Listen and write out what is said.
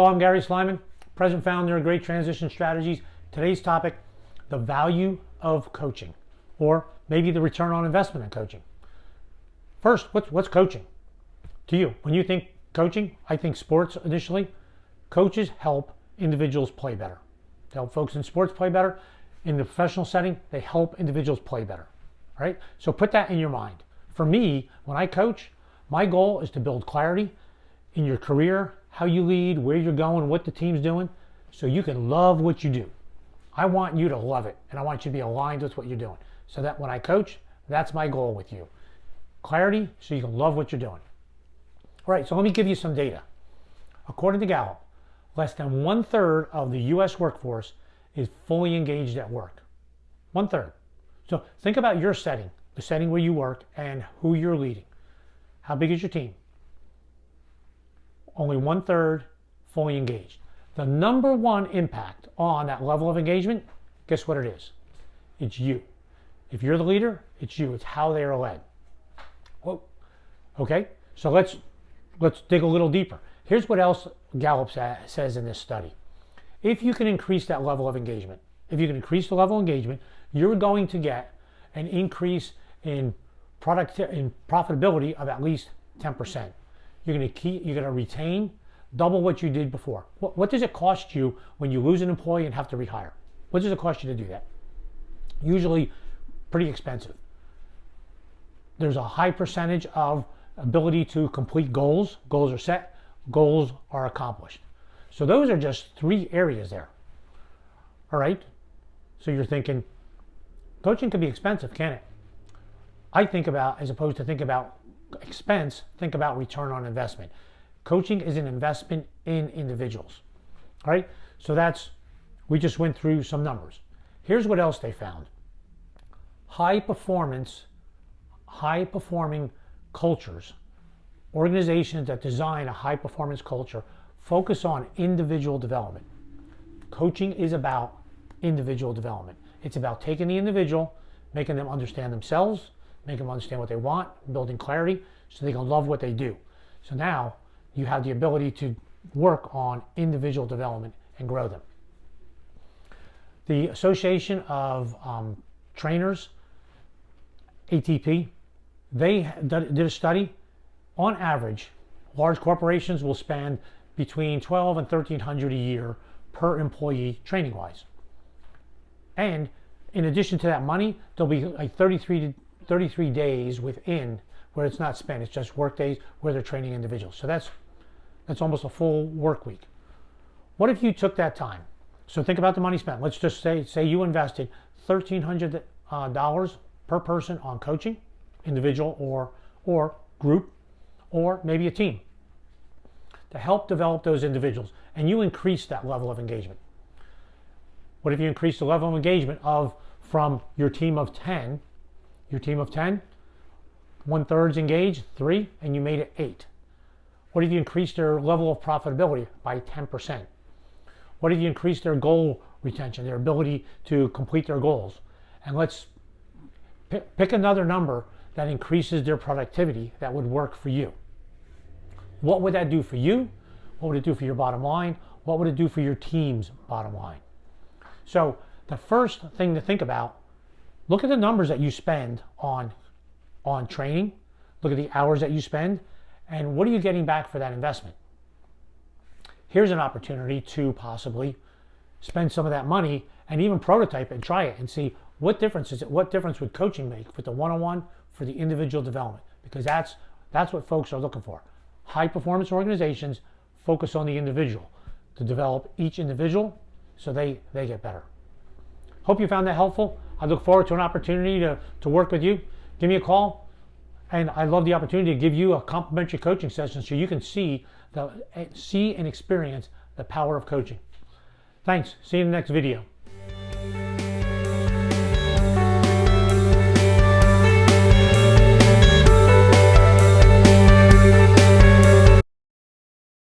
Hello, I'm Gary Slyman, President Founder of Great Transition Strategies. Today's topic, the value of coaching, or maybe the return on investment in coaching. First, what's coaching to you? When you think coaching, I think sports initially. Coaches help individuals play better. They help folks in sports play better. In the professional setting, they help individuals play better. All right? So put that in your mind. For me, when I coach, my goal is to build clarity in your career, how you lead, where you're going, what the team's doing, so you can love what you do. I want you to love it, and I want you to be aligned with what you're doing. So that when I coach, that's my goal with you. Clarity, so you can love what you're doing. All right, so let me give you some data. According to Gallup, less than 1/3 of the U.S. workforce is fully engaged at work. 1/3. So think about your setting, the setting where you work, and who you're leading. How big is your team? Only 1/3 fully engaged. The number one impact on that level of engagement, guess what it is? It's you. If you're the leader, it's you. It's how they are led. Whoa. Okay, so let's dig a little deeper. Here's what else Gallup says in this study. If you can increase that level of engagement, if you can increase the level of engagement, you're going to get an increase in profitability of at least 10%. You're going to retain double what you did before. What does it cost you when you lose an employee and have to rehire? What does it cost you to do that? Usually pretty expensive. There's a high percentage of ability to complete goals. Goals are set, goals are accomplished. So those are just 3 areas there. All right? So you're thinking, coaching can be expensive, can it? I think about, as opposed to think about expense, think about return on investment. Coaching is an investment in individuals. All right? So we just went through some numbers. Here's what else they found. High-performing cultures, organizations that design a high-performance culture, focus on individual development. Coaching is about individual development. It's about taking the individual, making them understand themselves, making them understand what they want, building clarity so they can love what they do. So now you have the ability to work on individual development and grow them. The Association of Trainers, ATP, they did a study. On average, large corporations will spend between $1,200 and $1,300 a year per employee training-wise. And in addition to that money, there'll be like 33 days within where it's not spent. It's just work days where they're training individuals. So that's almost a full work week. What if you took that time? So think about the money spent. Let's just say you invested $1,300 per person on coaching, individual or group, or maybe a team, to help develop those individuals, and you increase that level of engagement. What if you increase the level of engagement from your team of 10, 1/3 engaged, 3, and you made it 8? What if you increased their level of profitability by 10%? What if you increased their goal retention, their ability to complete their goals? And let's pick another number that increases their productivity that would work for you. What would that do for you? What would it do for your bottom line? What would it do for your team's bottom line? So the first thing to think about, look at the numbers that you spend on training, look at the hours that you spend, and what are you getting back for that investment? Here's an opportunity to possibly spend some of that money and even prototype and try it and see what difference would coaching make with the one-on-one for the individual development, because that's what folks are looking for. High performance organizations focus on the individual to develop each individual so they get better. Hope you found that helpful. I look forward to an opportunity to work with you. Give me a call, and I love the opportunity to give you a complimentary coaching session so you can see and experience the power of coaching. Thanks. See you in the next video.